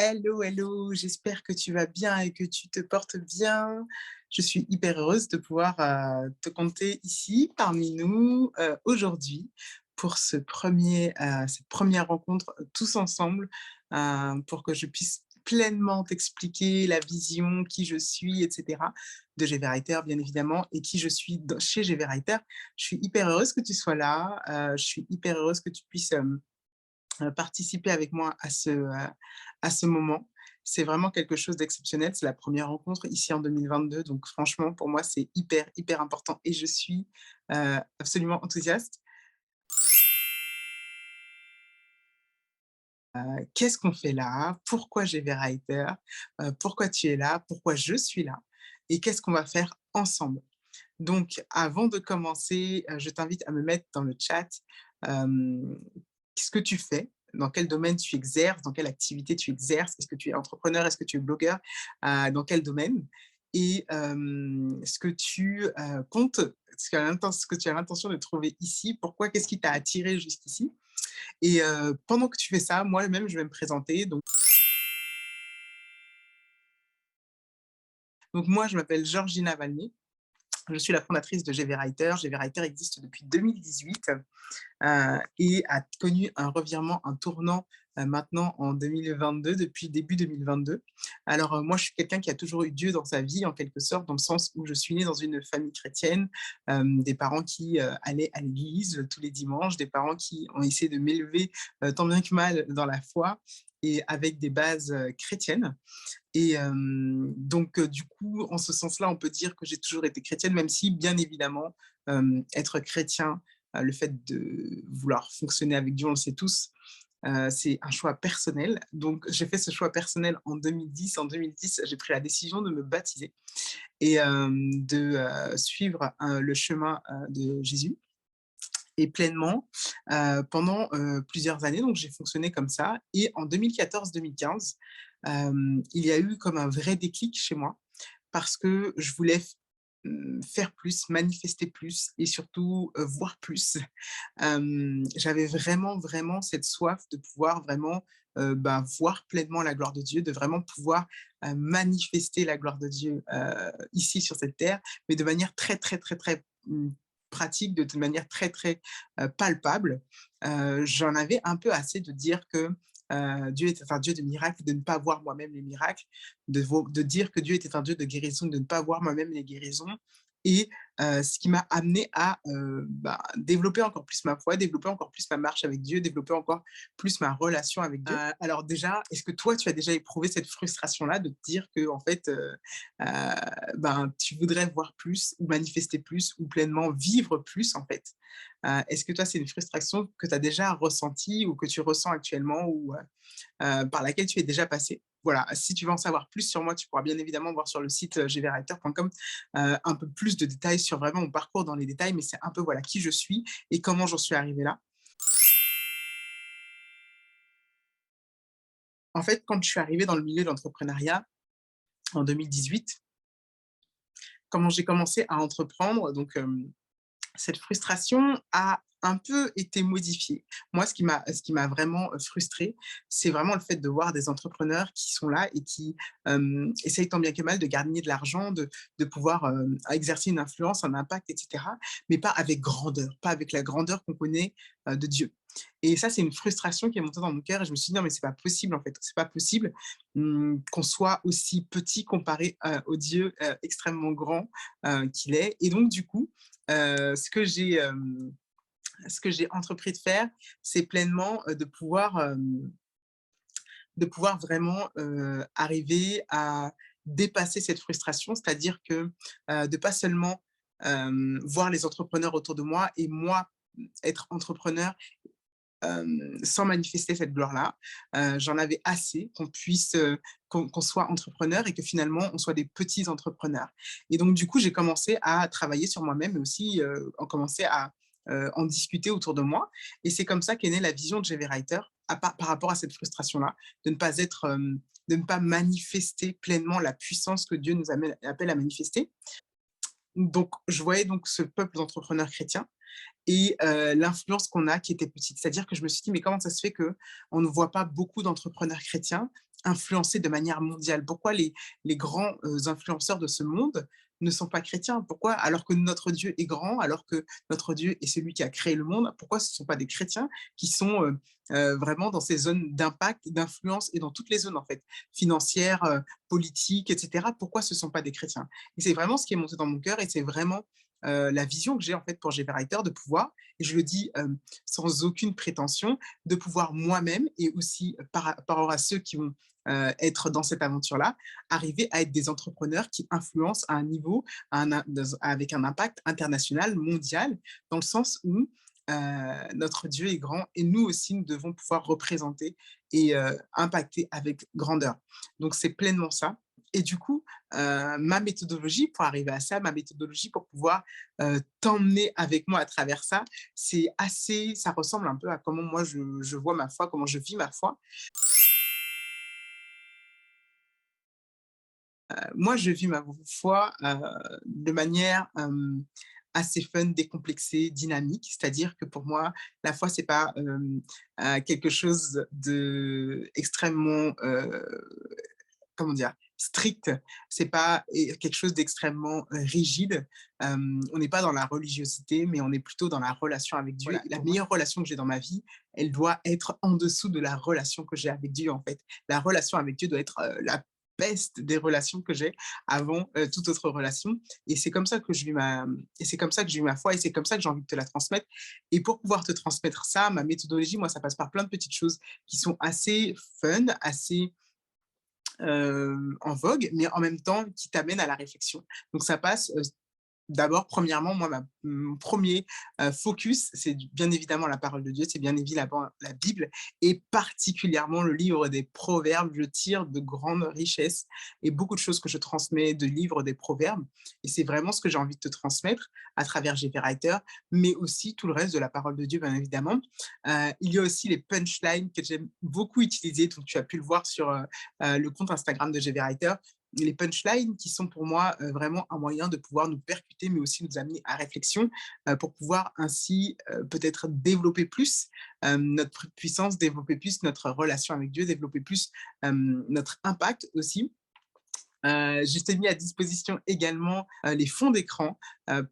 Hello, hello, j'espère que tu vas bien et que tu te portes bien. Je suis hyper heureuse de pouvoir te compter ici parmi nous aujourd'hui pour cette première rencontre tous ensemble pour que je puisse pleinement t'expliquer la vision, qui je suis, etc. de GV Writer, bien évidemment, et qui je suis chez GV Writer. Je suis hyper heureuse que tu sois là. Je suis hyper heureuse que tu puisses participer avec moi à ce moment. C'est vraiment quelque chose d'exceptionnel. C'est la première rencontre ici en 2022. Donc franchement, pour moi, c'est hyper, hyper important et je suis absolument enthousiaste. Qu'est-ce qu'on fait là? Pourquoi GV Writer? Pourquoi tu es là? Pourquoi je suis là? Et qu'est-ce qu'on va faire ensemble? Donc, avant de commencer, je t'invite à me mettre dans le chat ce que tu fais, dans quel domaine tu exerces, dans quelle activité tu exerces. Est-ce que tu es entrepreneur? Est-ce que tu es blogueur? Dans quel domaine? Et ce que tu comptes, ce que tu as l'intention de trouver ici, pourquoi, qu'est-ce qui t'a attiré jusqu'ici? Et pendant que tu fais ça, moi-même, je vais me présenter. Donc moi, je m'appelle Georgina Valny. Je suis la fondatrice de GV Writer. GV Writer existe depuis 2018 et a connu un revirement, un tournant maintenant en 2022, depuis début 2022. Alors moi, je suis quelqu'un qui a toujours eu Dieu dans sa vie, en quelque sorte, dans le sens où je suis née dans une famille chrétienne, des parents qui allaient à l'église tous les dimanches, des parents qui ont essayé de m'élever tant bien que mal dans la foi et avec des bases chrétiennes. Et donc, du coup, en ce sens-là, on peut dire que j'ai toujours été chrétienne, même si, bien évidemment, être chrétien, le fait de vouloir fonctionner avec Dieu, on le sait tous, c'est un choix personnel. Donc, j'ai fait ce choix personnel en 2010. En 2010, j'ai pris la décision de me baptiser et de suivre le chemin de Jésus et pleinement pendant plusieurs années. Donc, j'ai fonctionné comme ça. Et en 2014-2015, il y a eu comme un vrai déclic chez moi parce que je voulais faire plus, manifester plus et surtout voir plus. J'avais vraiment, vraiment cette soif de pouvoir vraiment voir pleinement la gloire de Dieu, de vraiment pouvoir manifester la gloire de Dieu ici sur cette terre, mais de manière très, très, très, très pratique, de manière très, très palpable. J'en avais un peu assez de dire que Dieu était un Dieu de miracles, de ne pas voir moi-même les miracles, de dire que Dieu était un Dieu de guérison, de ne pas voir moi-même les guérisons. Et ce qui m'a amené à développer encore plus ma foi, développer encore plus ma marche avec Dieu, développer encore plus ma relation avec Dieu. Alors déjà, est-ce que toi, tu as déjà éprouvé cette frustration-là de te dire que en fait, tu voudrais voir plus ou manifester plus ou pleinement vivre plus en fait? Est-ce que toi, c'est une frustration que tu as déjà ressentie ou que tu ressens actuellement ou par laquelle tu es déjà passé? Voilà, si tu veux en savoir plus sur moi, tu pourras bien évidemment voir sur le site gvwriter.com un peu plus de détails sur vraiment mon parcours dans les détails, mais c'est un peu voilà qui je suis et comment j'en suis arrivée là. En fait, quand je suis arrivée dans le milieu de l'entrepreneuriat en 2018, comment j'ai commencé à entreprendre, donc cette frustration a un peu été modifiée. Moi, ce qui m'a vraiment frustrée, c'est vraiment le fait de voir des entrepreneurs qui sont là et qui essayent tant bien que mal de gagner de l'argent, de pouvoir exercer une influence, un impact, etc., mais pas avec grandeur, pas avec la grandeur qu'on connaît de Dieu. Et ça, c'est une frustration qui est montée dans mon cœur et je me suis dit, non, mais c'est pas possible, en fait, c'est pas possible qu'on soit aussi petit comparé au Dieu extrêmement grand qu'il est. Et donc, du coup, ce que j'ai entrepris de faire, c'est pleinement de pouvoir vraiment arriver à dépasser cette frustration, c'est-à-dire que de pas seulement voir les entrepreneurs autour de moi et moi être entrepreneur sans manifester cette gloire-là. J'en avais assez qu'on puisse, qu'on soit entrepreneur et que finalement on soit des petits entrepreneurs. Et donc du coup, j'ai commencé à travailler sur moi-même, mais aussi en commencer à en discuter autour de moi. Et c'est comme ça qu'est née la vision de GV Writer par rapport à cette frustration-là, de ne pas être, de ne pas manifester pleinement la puissance que Dieu nous appelle à manifester. Donc, je voyais donc ce peuple d'entrepreneurs chrétiens et l'influence qu'on a qui était petite. C'est-à-dire que je me suis dit: «Mais comment ça se fait qu'on ne voit pas beaucoup d'entrepreneurs chrétiens influencer de manière mondiale? Pourquoi les grands influenceurs de ce monde ne sont pas chrétiens? Pourquoi, alors que notre Dieu est grand, alors que notre Dieu est celui qui a créé le monde, pourquoi ce ne sont pas des chrétiens qui sont vraiment dans ces zones d'impact, d'influence et dans toutes les zones en fait, financières, politiques, etc. Pourquoi ce ne sont pas des chrétiens? Et c'est vraiment ce qui est monté dans mon cœur et c'est vraiment la vision que j'ai en fait pour GV Writer de pouvoir, et je le dis sans aucune prétention, de pouvoir moi-même et aussi par rapport à ceux qui vont être dans cette aventure-là, arriver à être des entrepreneurs qui influencent à un niveau, avec un impact international, mondial, dans le sens où notre Dieu est grand et nous aussi, nous devons pouvoir représenter et impacter avec grandeur. Donc, c'est pleinement ça. Et du coup, ma méthodologie pour arriver à ça, ma méthodologie pour pouvoir t'emmener avec moi à travers ça, ça ressemble un peu à comment moi je vois ma foi, comment je vis ma foi. Moi, je vis ma foi de manière assez fun, décomplexée, dynamique. C'est-à-dire que pour moi, la foi, c'est pas quelque chose d'extrêmement, comment dire, strict. C'est pas quelque chose d'extrêmement rigide. On n'est pas dans la religiosité, mais on est plutôt dans la relation avec Dieu. Voilà, la meilleure relation que j'ai dans ma vie, elle doit être en dessous de la relation que j'ai avec Dieu, en fait. La relation avec Dieu doit être la peste des relations que j'ai avant toute autre relation. Et c'est comme ça que je vis et c'est comme ça que je vis ma foi et c'est comme ça que j'ai envie de te la transmettre. Et pour pouvoir te transmettre ça, ma méthodologie, moi, ça passe par plein de petites choses qui sont assez fun, assez en vogue, mais en même temps qui t'amènent à la réflexion. Donc ça passe d'abord, premièrement, moi, mon premier focus, c'est bien évidemment la parole de Dieu, c'est bien évidemment la Bible et particulièrement le livre des Proverbes. Je tire de grandes richesses et beaucoup de choses que je transmets de livres des Proverbes. Et c'est vraiment ce que j'ai envie de te transmettre à travers GV Writer, mais aussi tout le reste de la parole de Dieu, bien évidemment. Il y a aussi les punchlines que j'aime beaucoup utiliser. Donc, tu as pu le voir sur le compte Instagram de GV Writer, les punchlines qui sont pour moi vraiment un moyen de pouvoir nous percuter, mais aussi nous amener à réflexion pour pouvoir ainsi peut-être développer plus notre puissance, développer plus notre relation avec Dieu, développer plus notre impact aussi. Je t'ai mis à disposition également les fonds d'écran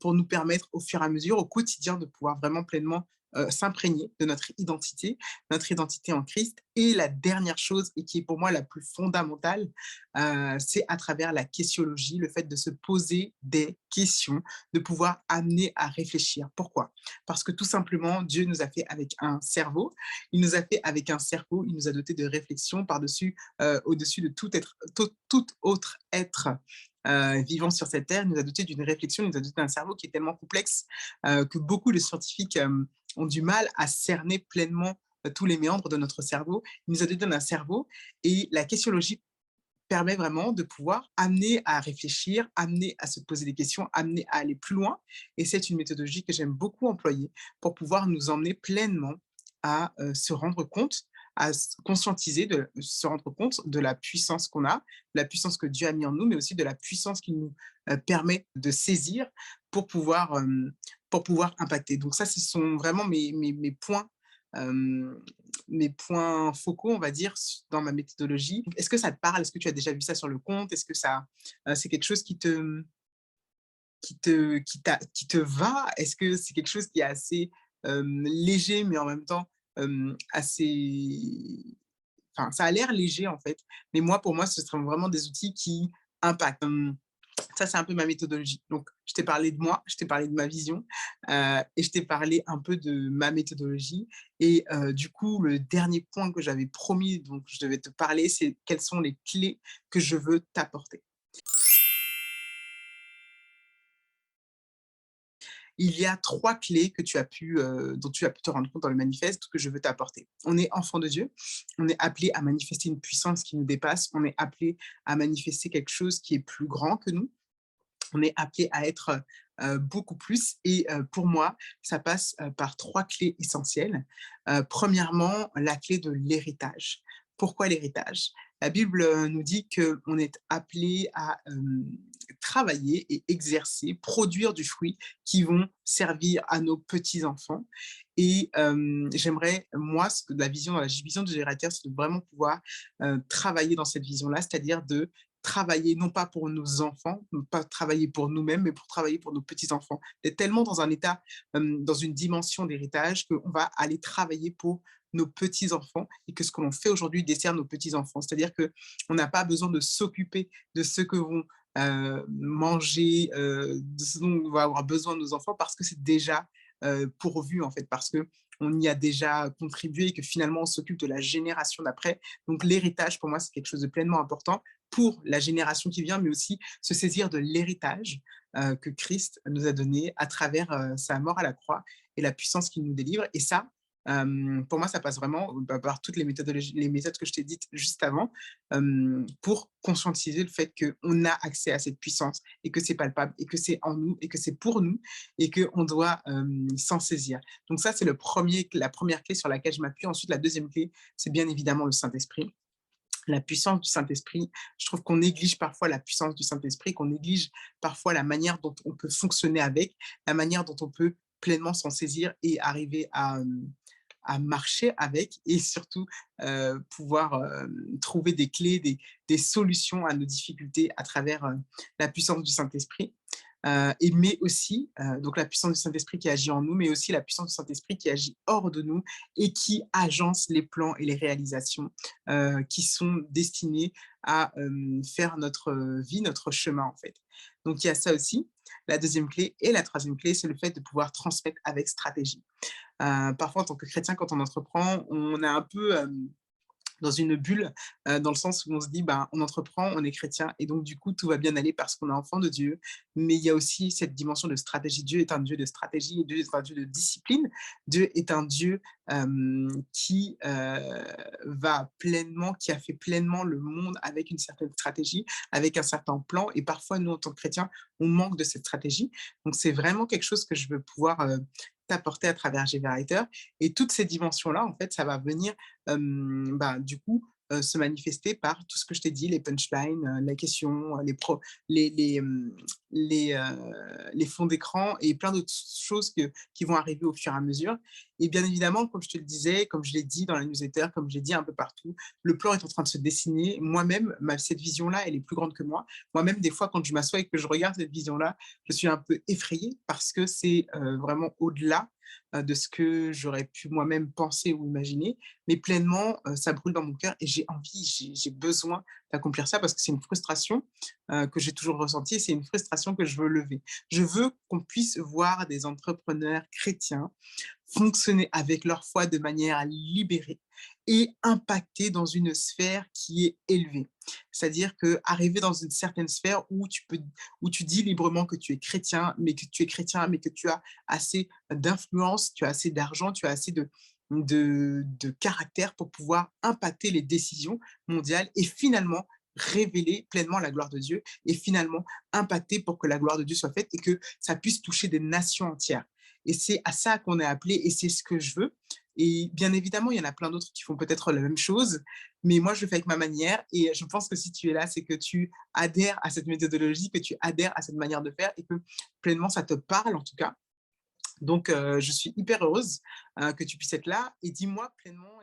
pour nous permettre au fur et à mesure, au quotidien, de pouvoir vraiment pleinement s'imprégner de notre identité en Christ. Et la dernière chose, et qui est pour moi la plus fondamentale, c'est à travers la questiologie, le fait de se poser des questions, de pouvoir amener à réfléchir. Pourquoi? Parce que tout simplement, Dieu nous a fait avec un cerveau, il nous a fait avec un cerveau, il nous a doté de réflexion par-dessus, au-dessus de tout autre être vivant sur cette terre. Il nous a doté d'une réflexion, il nous a doté d'un cerveau qui est tellement complexe que beaucoup de scientifiques ont du mal à cerner pleinement tous les méandres de notre cerveau. Il nous a donné un cerveau et la questiologie permet vraiment de pouvoir amener à réfléchir, amener à se poser des questions, amener à aller plus loin. Et c'est une méthodologie que j'aime beaucoup employer pour pouvoir nous emmener pleinement à se rendre compte, à conscientiser, de se rendre compte de la puissance qu'on a, de la puissance que Dieu a mis en nous, mais aussi de la puissance qu'il nous permet de saisir pour pouvoir, pour pouvoir impacter. Donc ça, ce sont vraiment mes points, mes points focaux, on va dire, dans ma méthodologie. Est-ce que ça te parle? Est-ce que tu as déjà vu ça sur le compte? Est-ce que c'est quelque chose qui te va? Est-ce que c'est quelque chose qui est assez léger, mais en même temps assez... Enfin, ça a l'air léger en fait, mais moi, pour moi, ce seraient vraiment des outils qui impactent. Ça, c'est un peu ma méthodologie. Donc, je t'ai parlé de moi, je t'ai parlé de ma vision et je t'ai parlé un peu de ma méthodologie. Et du coup, le dernier point que j'avais promis, donc je devais te parler, c'est quelles sont les clés que je veux t'apporter. Il y a 3 clés dont tu as pu te rendre compte dans le manifeste que je veux t'apporter. On est enfant de Dieu, on est appelé à manifester une puissance qui nous dépasse, on est appelé à manifester quelque chose qui est plus grand que nous. On est appelé à être beaucoup plus et pour moi, ça passe par 3 clés essentielles. Premièrement, la clé de l'héritage. Pourquoi l'héritage? La Bible nous dit qu'on est appelé à travailler et exercer, produire du fruit qui vont servir à nos petits-enfants. Et j'aimerais, moi, la vision de générateur, c'est de vraiment pouvoir travailler dans cette vision-là, c'est-à-dire de travailler non pas pour nos enfants, non pas travailler pour nous-mêmes, mais pour travailler pour nos petits-enfants. D'être tellement dans un état, dans une dimension d'héritage qu'on va aller travailler pour nos petits-enfants et que ce que l'on fait aujourd'hui dessert nos petits-enfants. C'est-à-dire qu'on n'a pas besoin de s'occuper de ce que vont manger, de ce dont on va avoir besoin de nos enfants parce que c'est déjà pourvu en fait, parce qu'on y a déjà contribué et que finalement on s'occupe de la génération d'après. Donc l'héritage pour moi c'est quelque chose de pleinement important pour la génération qui vient, mais aussi se saisir de l'héritage que Christ nous a donné à travers sa mort à la croix et la puissance qu'il nous délivre. Et ça, pour moi, ça passe vraiment par toutes les méthodes que je t'ai dites juste avant, pour conscientiser le fait qu'on a accès à cette puissance et que c'est palpable et que c'est en nous et que c'est pour nous et qu'on doit s'en saisir. Donc ça, c'est la première clé sur laquelle je m'appuie. Ensuite, la deuxième clé, c'est bien évidemment le Saint-Esprit. La puissance du Saint-Esprit, je trouve qu'on néglige parfois la puissance du Saint-Esprit, qu'on néglige parfois la manière dont on peut fonctionner avec, la manière dont on peut pleinement s'en saisir et arriver à marcher avec et surtout pouvoir trouver des clés, des solutions à nos difficultés à travers la puissance du Saint-Esprit. Mais aussi, donc la puissance du Saint-Esprit qui agit en nous, mais aussi la puissance du Saint-Esprit qui agit hors de nous et qui agence les plans et les réalisations qui sont destinés à faire notre vie, notre chemin en fait. Donc il y a ça aussi. La deuxième clé et la troisième clé, c'est le fait de pouvoir transmettre avec stratégie. Parfois, en tant que chrétien, quand on entreprend, on est un peu dans une bulle, dans le sens où on se dit, ben, on entreprend, on est chrétien, et donc du coup, tout va bien aller parce qu'on est enfant de Dieu. Mais il y a aussi cette dimension de stratégie. Dieu est un Dieu de stratégie, Dieu est un Dieu de discipline. Dieu est un Dieu qui qui a fait pleinement le monde avec une certaine stratégie, avec un certain plan. Et parfois, nous, en tant que chrétiens, on manque de cette stratégie. Donc, c'est vraiment quelque chose que je veux pouvoir t'apporter à travers GV Writer. Et toutes ces dimensions-là, en fait, ça va venir du coup, se manifester par tout ce que je t'ai dit, les punchlines, la question, les fonds d'écran et plein d'autres choses qui vont arriver au fur et à mesure. Et bien évidemment, comme je te le disais, comme je l'ai dit dans la newsletter, comme je l'ai dit un peu partout, le plan est en train de se dessiner. Moi-même, cette vision-là, elle est plus grande que moi. Moi-même, des fois, quand je m'assois et que je regarde cette vision-là, je suis un peu effrayée parce que c'est vraiment au-delà de ce que j'aurais pu moi-même penser ou imaginer, mais pleinement, ça brûle dans mon cœur et j'ai envie, j'ai besoin d'accomplir ça parce que c'est une frustration que j'ai toujours ressentie et c'est une frustration que je veux lever. Je veux qu'on puisse voir des entrepreneurs chrétiens fonctionner avec leur foi de manière libérée et impacter dans une sphère qui est élevée. C'est-à-dire qu'arriver dans une certaine sphère où tu dis librement que tu es chrétien, mais que tu es chrétien, mais que tu as assez d'influence, tu as assez d'argent, tu as assez de caractère pour pouvoir impacter les décisions mondiales et finalement révéler pleinement la gloire de Dieu et finalement impacter pour que la gloire de Dieu soit faite et que ça puisse toucher des nations entières. Et c'est à ça qu'on est appelé et c'est ce que je veux. Et bien évidemment, il y en a plein d'autres qui font peut-être la même chose, mais moi, je le fais avec ma manière. Et je pense que si tu es là, c'est que tu adhères à cette méthodologie, que tu adhères à cette manière de faire et que pleinement, ça te parle en tout cas. Donc, je suis hyper heureuse que tu puisses être là. Et dis-moi pleinement,